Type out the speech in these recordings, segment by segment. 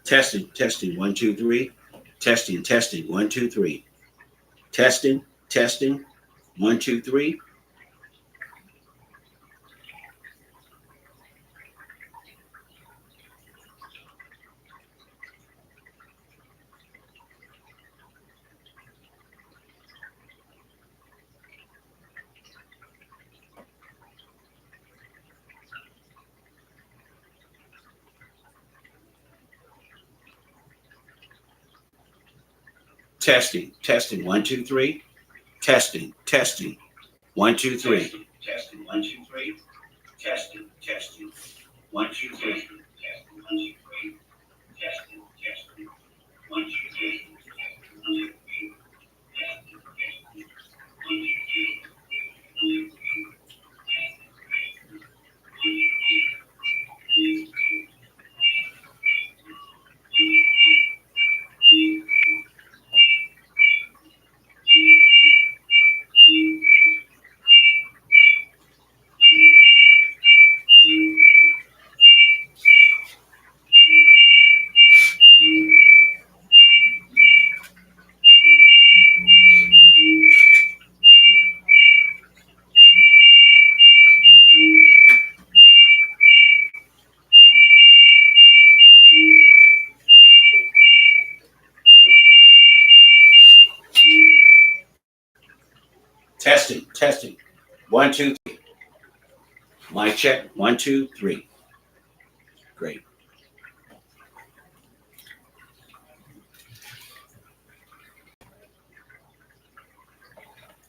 Testing, testing, 1, 2, 3. Testing, testing, 1, 2, 3. Testing, testing, 1, 2, 3. Testing, testing, 1, 2, 3. Testing, testing, 1, 2, 3. Testing, 1, 2, 3. Testing, testing, 1, 2, 3. Testing, 1, 2, 3. Testing, testing, 1, 2, 3. Testing, testing, 1, 2, 3. Mic check, 1, 2, 3. Great.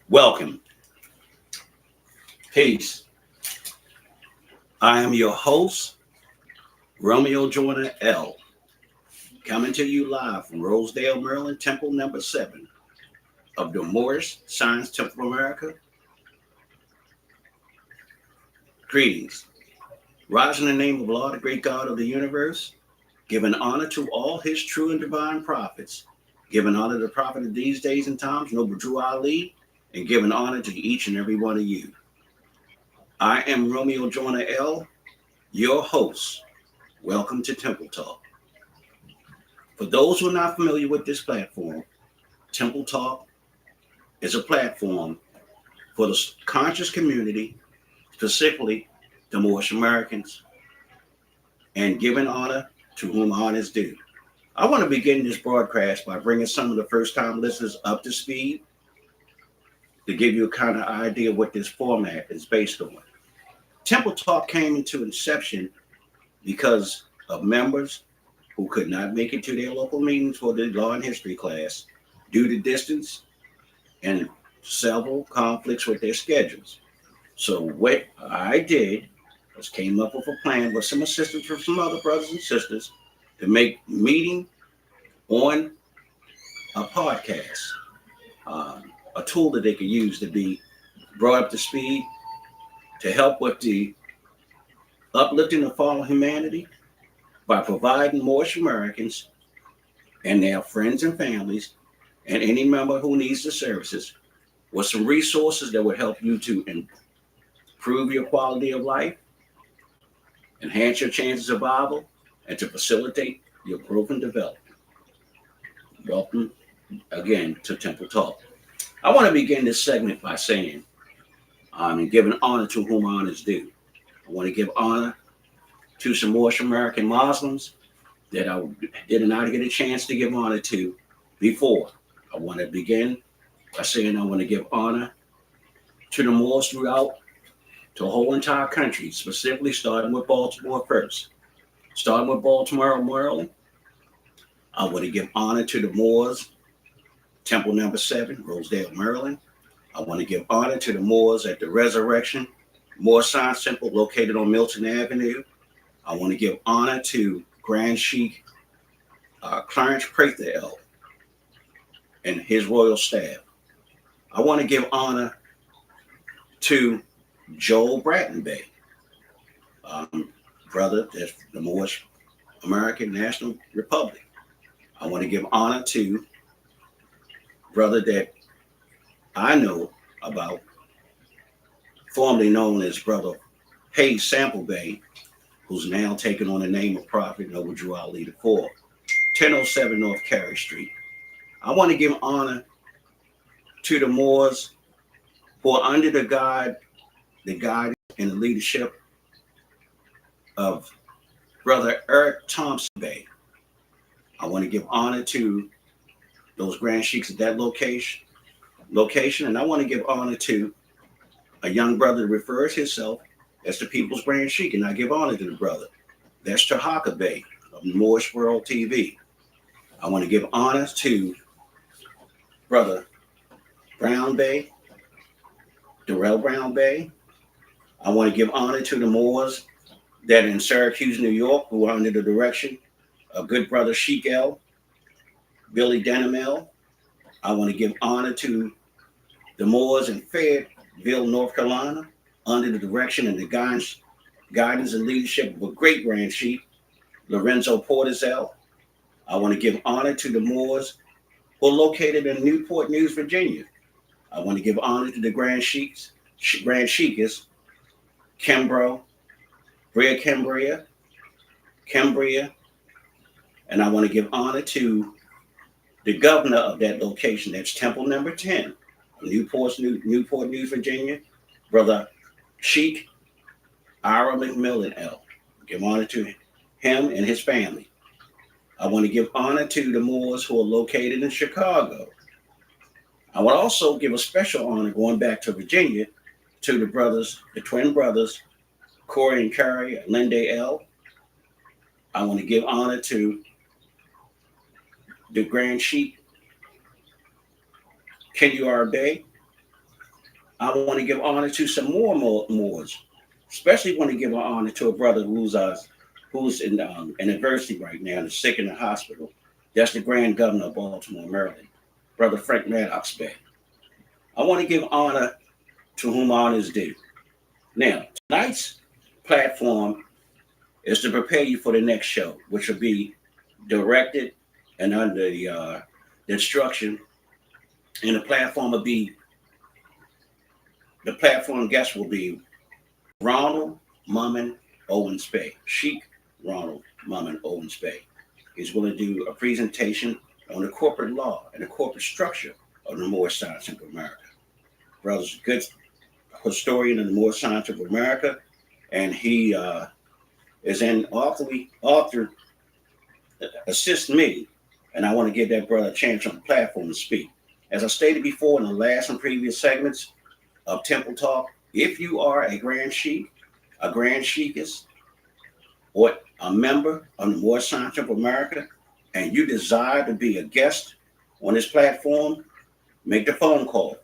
Welcome. Peace. I am your host, Romeo Joyner L. Coming to you live from Rosedale, Maryland, Temple number 7 of the Moorish Science Temple of America. Greetings. Rise in the name of Allah, the great God of the universe, giving honor to all his true and divine prophets, giving honor to the prophet of these days and times, Noble Drew Ali, and giving honor to each and every one of you. I am Romeo Joyner L., your host. Welcome to Temple Talk. For those who are not familiar with this platform, Temple Talk is a platform for the conscious community, specifically the Moorish Americans, and giving honor to whom honor is due. I want to begin this broadcast by bringing some of the first-time listeners up to speed to give you a kind of idea of what this format is based on. Temple Talk came into inception because of members who could not make it to their local meetings for the law and history class due to distance and several conflicts with their schedules. So what I did was came up with a plan with some assistance from some other brothers and sisters to make meeting on a podcast, a tool that they could use to be brought up to speed, to help with the uplifting of fallen humanity by providing Moorish Americans and their friends and families and any member who needs the services with some resources that would help you to improve your quality of life, enhance your chances of survival, and to facilitate your growth and development. Welcome again to Temple Talk. I want to begin this segment by saying, and giving honor to whom honor is due. I want to give honor to some Moorish American Muslims that I did not get a chance to give honor to before. I want to begin by saying I want to give honor to the Moors throughout the whole entire country, specifically starting with Baltimore first. Starting with Baltimore, Maryland, I want to give honor to the Moors, Temple number 7, Rosedale, Maryland. I want to give honor to the Moors at the Resurrection Moor Science Temple located on Milton Avenue. I want to give honor to Grand Sheikh Clarence Prather L. and his royal staff. I want to give honor to Joel Bratton Bay, brother that's the Moorish American National Republic. I want to give honor to brother that I know about, formerly known as Brother Hayes Sample Bay, who's now taken on the name of Prophet Noble Drew Ali IV, 1007 North Carey Street. I want to give honor to the Moors who are under the guidance and the leadership of Brother Eric Thompson Bay. I want to give honor to those Grand Sheiks at that location, and I want to give honor to a young brother that refers himself as the People's Grand Sheik, and I give honor to the brother. That's Tahaka Bay of Moorish World TV. I want to give honor to Brother Brown Bay, Darrell Brown Bay. I want to give honor to the Moors that in Syracuse, New York, who are under the direction of good brother Sheik L, Billy Denham. I want to give honor to the Moors in Fayetteville, North Carolina, under the direction and the guidance and leadership of a great Grand Sheik, Lorenzo Portezel. I want to give honor to the Moors who are located in Newport News, Virginia. I want to give honor to the Grand Sheiks, Kimbrough, Brea Cambria, and I want to give honor to the governor of that location. That's Temple Number 10, Newport News, Virginia, Brother Sheik Ira McMillan L. Give honor to him and his family. I want to give honor to the Moors who are located in Chicago. I would also give a special honor going back to Virginia to the twin brothers, Corey and Carrie Linde L. I want to give honor to the Grand Sheik, Kenyar Bay. I want to give honor to some more Moors, especially want to give an honor to a brother who's in adversity right now and is sick in the hospital. That's the Grand Governor of Baltimore, Maryland, Brother Frank Maddox Bay. I want to give honor to whom honor is due. Now, tonight's platform is to prepare you for the next show, which will be directed and under the instruction, and the platform guest will be Ronald Mummin Owens Bay, Sheik Ronald Mummin Owens Bay. He's going to do a presentation on the corporate law and the corporate structure of the Moorish Science of America. Brother's a good historian of the Moorish Science of America, and he is an author assist me, and I want to give that brother a chance on the platform to speak. As I stated before in the last and previous segments of Temple Talk, if you are a Grand Sheik, a Grand Sheikess, or a member of the Moorish Science of America, and you desire to be a guest on this platform, make the phone call,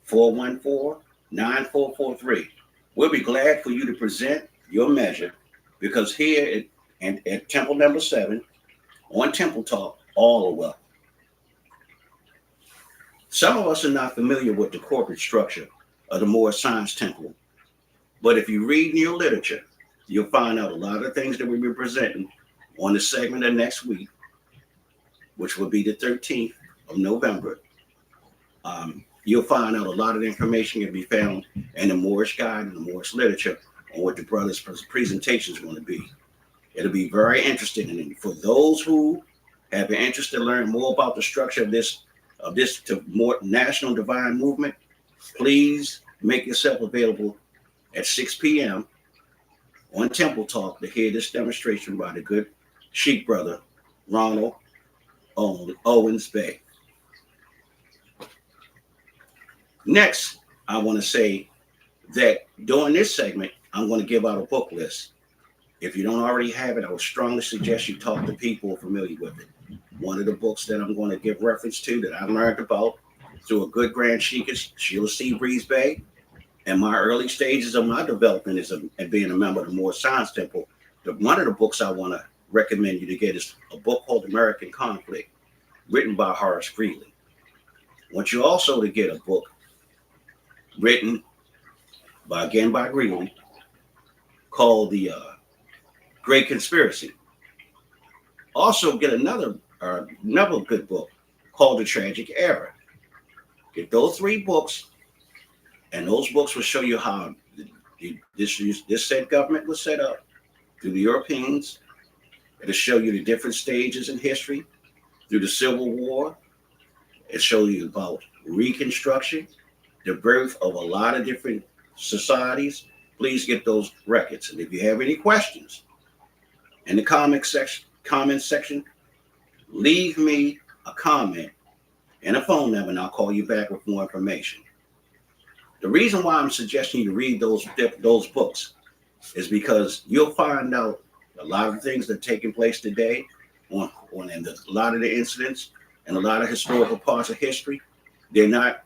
443-414-9443. We'll be glad for you to present your measure, because here at Temple Number 7, on Temple Talk, all are welcome. Some of us are not familiar with the corporate structure of the Moorish Science Temple, but if you read in your literature, you'll find out a lot of things that we'll be presenting on the segment of next week, which will be the 13th of November. You'll find out a lot of the information can be found in the Moorish Guide and the Moorish literature on what the brother's presentation is going to be. It'll be very interesting, and for those who have an interest to learn more about the structure of this more national divine movement, please make yourself available at 6 p.m. on Temple Talk to hear this demonstration by the good Sheik brother Ronald Owens Bay. Next, I want to say that during this segment, I'm going to give out a book list. If you don't already have it, I would strongly suggest you talk to people familiar with it. One of the books that I'm going to give reference to that I learned about through a good Grand Sheik is Sheila C. Breeze Bay. And my early stages of my development is being a member of the Moorish Science Temple. One of the books I want to recommend you to get is a book called American Conflict, written by Horace Greeley. I want you also to get a book written by Greeley, called The Great Conspiracy. Also, get another good book called The Tragic Era. Get those three books, and those books will show you how this said government was set up through the Europeans. It'll show you the different stages in history through the Civil War. It'll show you about Reconstruction, the birth of a lot of different societies. Please get those records. And if you have any questions in the comment section, leave me a comment and a phone number, and I'll call you back with more information. The reason why I'm suggesting you read those books is because you'll find out a lot of things that are taking place today and a lot of the incidents and a lot of historical parts of history. They're not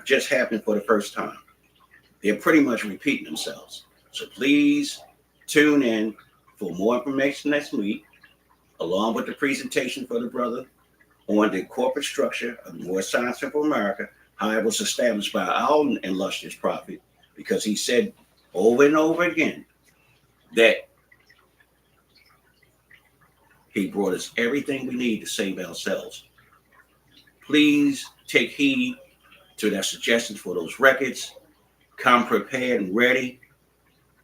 just happening for the first time. They're pretty much repeating themselves. So please tune in for more information next week, along with the presentation for the brother on the corporate structure of the Moorish Science Temple of America, how it was established by our illustrious prophet, because he said over and over again that he brought us everything we need to save ourselves. Please take heed to their suggestions for those records. Come prepared and ready,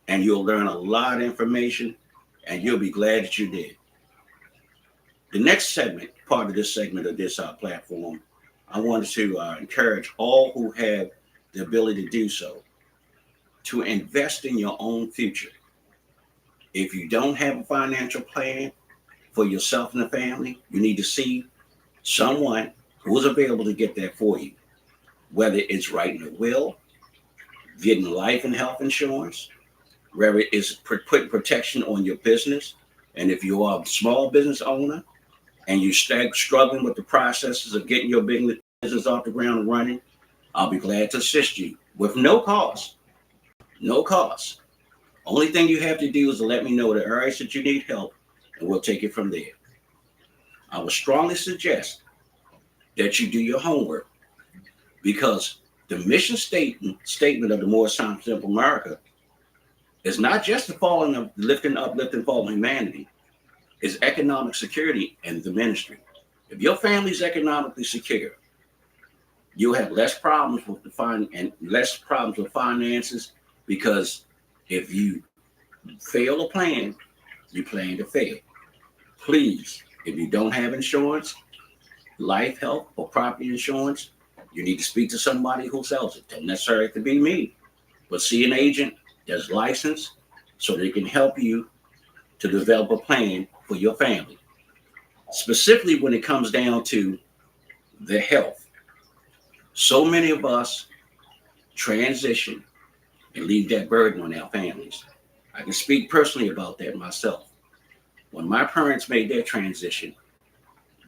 and you'll learn a lot of information, and you'll be glad that you did. The next part of this segment of this platform, I wanted to encourage all who have the ability to do so to invest in your own future. If you don't have a financial plan for yourself and the family, you need to see someone who is available to get that for you. Whether it's writing a will, getting life and health insurance, whether it's putting protection on your business. And if you are a small business owner and you're struggling with the processes of getting your business off the ground and running, I'll be glad to assist you with no cost. No cost. Only thing you have to do is to let me know the areas that you need help, and we'll take it from there. I would strongly suggest that you do your homework, because the mission statement of the Moorish Science Temple of America is not just the uplifting fall of humanity. It's economic security and the ministry. If your family's economically secure, you'll have less problems with finances, because if you fail a plan, you plan to fail. Please, if you don't have insurance, life, health, or property insurance, you need to speak to somebody who sells it. Don't necessarily have to be me, but see an agent that's licensed so they can help you to develop a plan for your family. Specifically when it comes down to the health. So many of us transition and leave that burden on our families. I can speak personally about that myself. When my parents made their transition,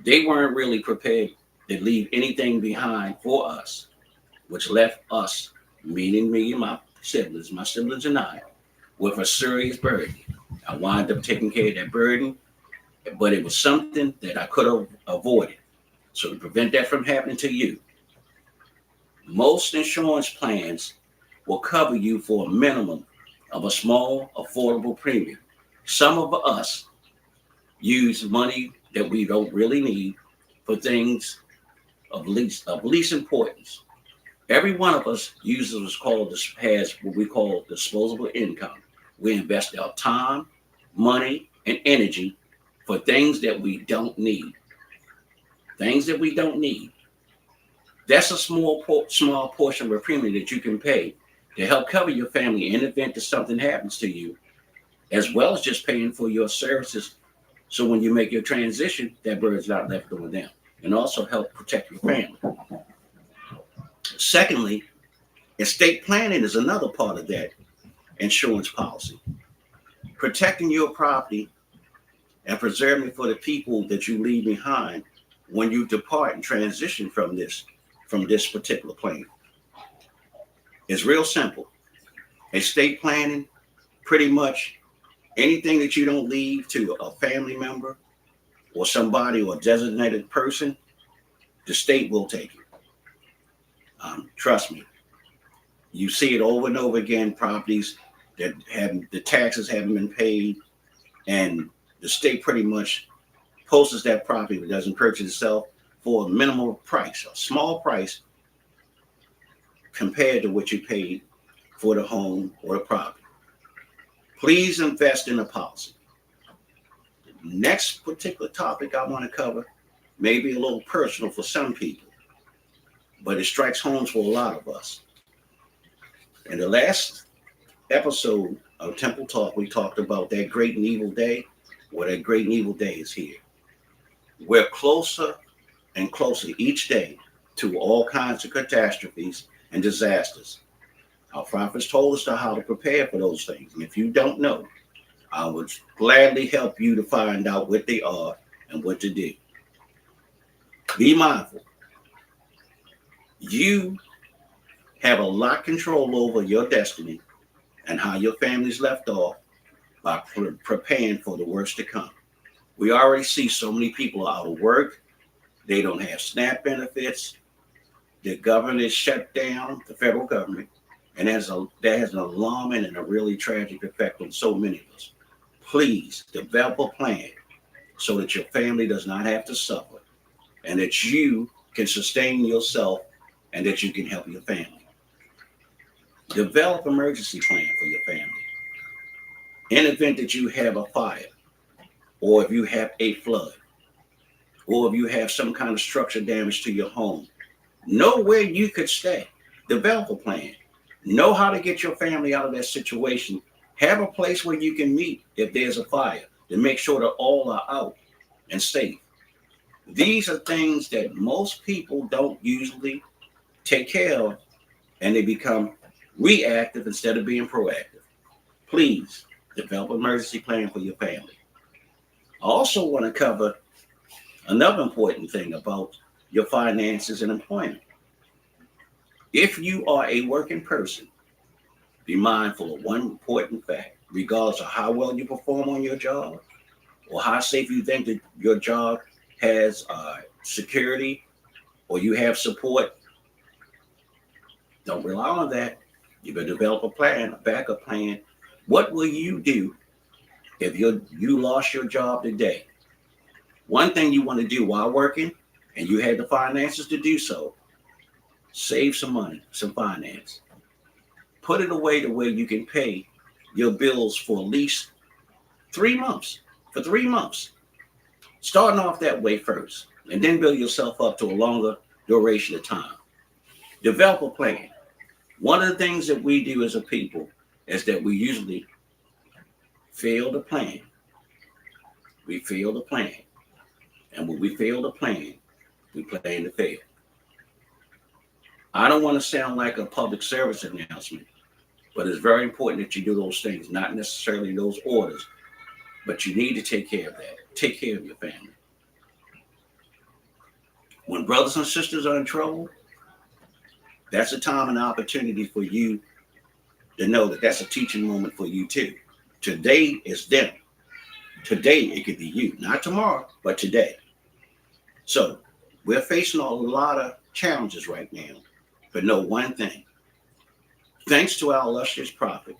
they weren't really prepared to leave anything behind for us, which left us, meaning me and my siblings and I, with a serious burden. I wound up taking care of that burden, but it was something that I could have avoided. So to prevent that from happening to you, most insurance plans will cover you for a minimum of a small, affordable premium. Some of us use money that we don't really need for things of least importance. Every one of us has what we call disposable income. We invest our time, money, and energy for things that we don't need. Things that we don't need. That's a small portion of a premium that you can pay to help cover your family in the event that something happens to you, as well as just paying for your services. So when you make your transition, that burden's not left on them, and also help protect your family. Secondly, estate planning is another part of that insurance policy. Protecting your property and preserving it for the people that you leave behind when you depart and transition from this particular plane. It's real simple. Estate planning, pretty much anything that you don't leave to a family member or somebody or a designated person, the state will take it. Trust me. You see it over and over again, properties that haven't, the taxes haven't been paid, and the state pretty much posts that property that doesn't purchase itself for a minimal price, a small price compared to what you paid for the home or the property. Please invest in a policy. The next particular topic I want to cover may be a little personal for some people, but it strikes home for a lot of us. In the last episode of Temple Talk, we talked about that great and evil day. Well, that great and evil day is here. We're closer and closer each day to all kinds of catastrophes and disasters. Our prophets told us how to prepare for those things. And if you don't know, I would gladly help you to find out what they are and what to do. Be mindful. You have a lot of control over your destiny and how your family's left off by preparing for the worst to come. We already see so many people out of work. They don't have SNAP benefits. The government is shut down, the federal government, and that has an alarming and a really tragic effect on so many of us. Please develop a plan so that your family does not have to suffer and that you can sustain yourself and that you can help your family. Develop an emergency plan for your family. In the event that you have a fire, or if you have a flood, or if you have some kind of structure damage to your home, know where you could stay. Develop a plan. Know how to get your family out of that situation. Have a place where you can meet if there's a fire to make sure that all are out and safe. These are things that most people don't usually take care of, and they become reactive instead of being proactive. Please develop an emergency plan for your family. I also want to cover another important thing about your finances and employment. If you are a working person, be mindful of one important fact. Regardless of how well you perform on your job or how safe you think that your job has security or you have support, don't rely on that. You better develop a plan, a backup plan. What will you do if you lost your job today? One thing you want to do while working, and you had the finances to do so, save some money, some finance. Put it away the way you can pay your bills for at least 3 months. For 3 months. Starting off that way first, and then build yourself up to a longer duration of time. Develop a plan. One of the things that we do as a people is that we usually fail to plan. We fail to plan. And when we fail to plan, we plan to fail. I don't want to sound like a public service announcement, but it's very important that you do those things, not necessarily those orders, but you need to take care of that. Take care of your family. When brothers and sisters are in trouble, that's a time and opportunity for you to know that that's a teaching moment for you too. Today is them. Today it could be you, not tomorrow, but today. So we're facing a lot of challenges right now, but know one thing. Thanks to our illustrious prophet,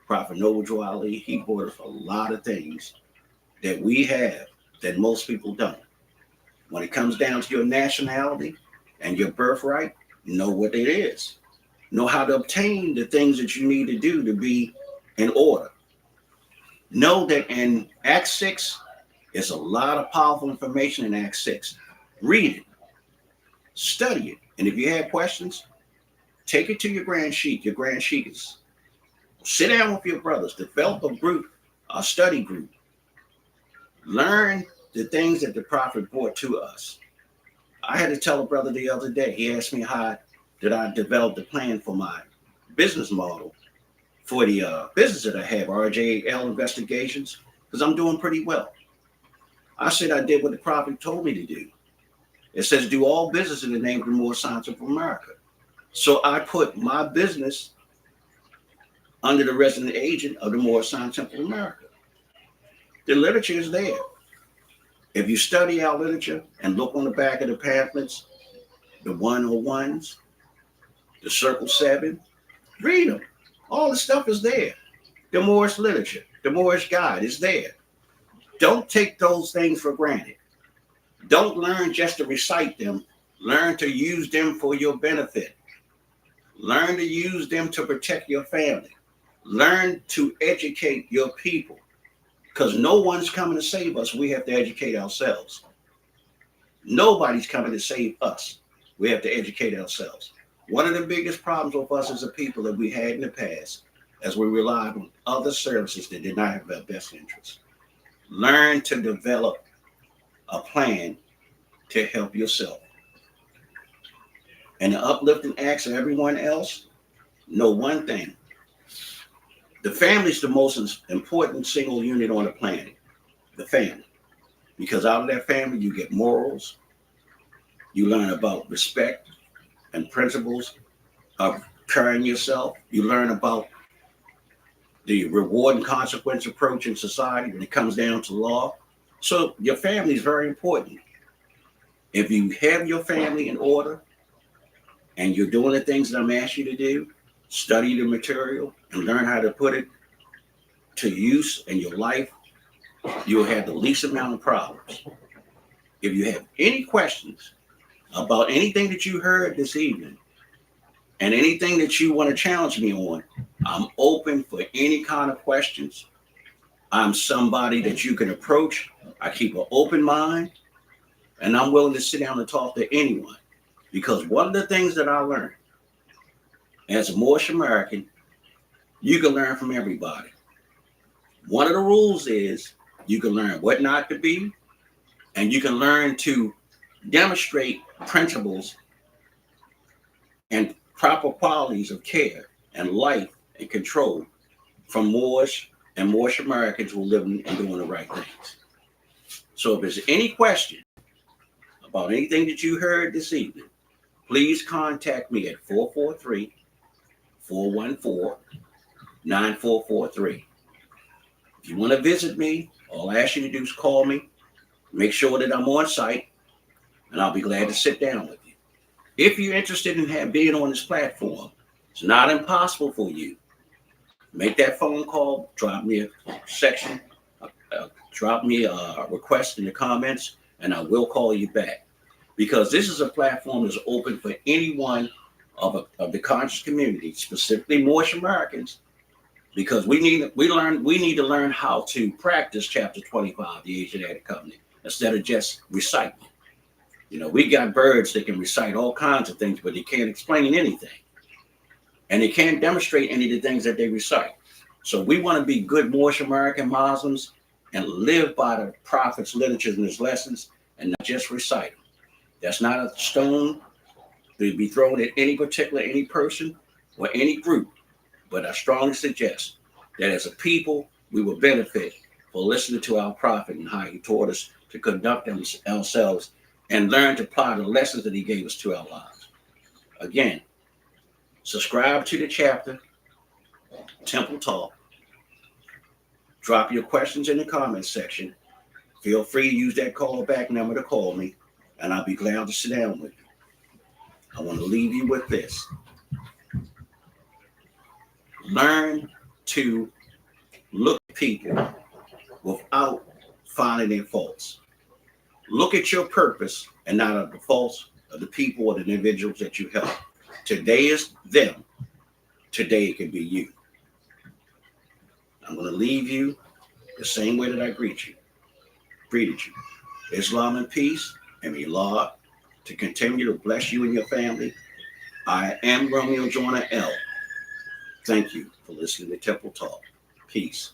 Prophet Noble Ali, he brought us a lot of things that we have that most people don't. When it comes down to your nationality and your birthright, know what it is. Know how to obtain the things that you need to do to be in order. Know that in Acts 6, there's a lot of powerful information in Acts 6. Read it. Study it. And if you have questions, take it to your grand sheik, your grand sheikas. Sit down with your brothers. Develop a group, a study group. Learn the things that the prophet brought to us. I had to tell a brother the other day. He asked me how did I develop the plan for my business model for the business that I have, RJL Investigations, because I'm doing pretty well. I said I did what the prophet told me to do. It says do all business in the name of the Moorish Science of America. So I put my business under the resident agent of the Moorish Science of America. The literature is there. If you study our literature and look on the back of the pamphlets, the 101s, the Circle 7, Read them. All the stuff is there. The Moorish literature, the Moorish guide is there. Don't take those things for granted. Don't learn just to recite them. Learn to use them for your benefit. Learn to use them to protect your family. Learn to educate your people. Because no one's coming to save us. We have to educate ourselves. Nobody's coming to save us. We have to educate ourselves. One of the biggest problems with us as a people that we had in the past, as we relied on other services that did not have our best interests. Learn to develop a plan to help yourself. And the uplifting acts of everyone else, know one thing. The family is the most important single unit on the planet. The family. Because out of that family, you get morals. You learn about respect and principles of carrying yourself. You learn about the reward and consequence approach in society when it comes down to law. So your family is very important. If you have your family in order and you're doing the things that I'm asking you to do, study the material and learn how to put it to use in your life, you'll have the least amount of problems. If you have any questions about anything that you heard this evening and anything that you want to challenge me on, I'm open for any kind of questions. I'm somebody that you can approach. I keep an open mind, and I'm willing to sit down and talk to anyone. Because one of the things that I learned as a Moorish American, you can learn from everybody. One of the rules is you can learn what not to be, and you can learn to demonstrate principles and proper qualities of care and life and control from Moorish and Moorish Americans who are living and doing the right things. So if there's any question about anything that you heard this evening, please contact me at 443-414-9443. If you want to visit me, all I ask you to do is call me, make sure that I'm on site, and I'll be glad to sit down with you. If you're interested in being on this platform, it's not impossible for you. Make that phone call, drop me a section, drop me a request in the comments, and I will call you back. Because this is a platform that's open for anyone of the conscious community, specifically Moorish Americans, because we need to learn how to practice chapter 25, the Asiatic Covenant, instead of just reciting. You know, we got birds that can recite all kinds of things, but they can't explain anything. And they can't demonstrate any of the things that they recite. So we want to be good Moorish American Muslims and live by the Prophet's literature and his lessons and not just recite them. That's not a stone to be thrown at any person or any group. But I strongly suggest that as a people, we will benefit for listening to our Prophet and how he taught us to conduct ourselves and learn to apply the lessons that he gave us to our lives. Again, subscribe to the chapter, Temple Talk. Drop your questions in the comments section. Feel free to use that callback number to call me, and I'll be glad to sit down with you. I want to leave you with this. Learn to look at people without finding their faults. Look at your purpose and not at the faults of the people or the individuals that you help. Today is them. Today it can be you. I'm going to leave you the same way that I greeted you. Islam and peace, and may Allah to continue to bless you and your family. I am Romeo Joyner L. Thank you for listening to Temple Talk. Peace.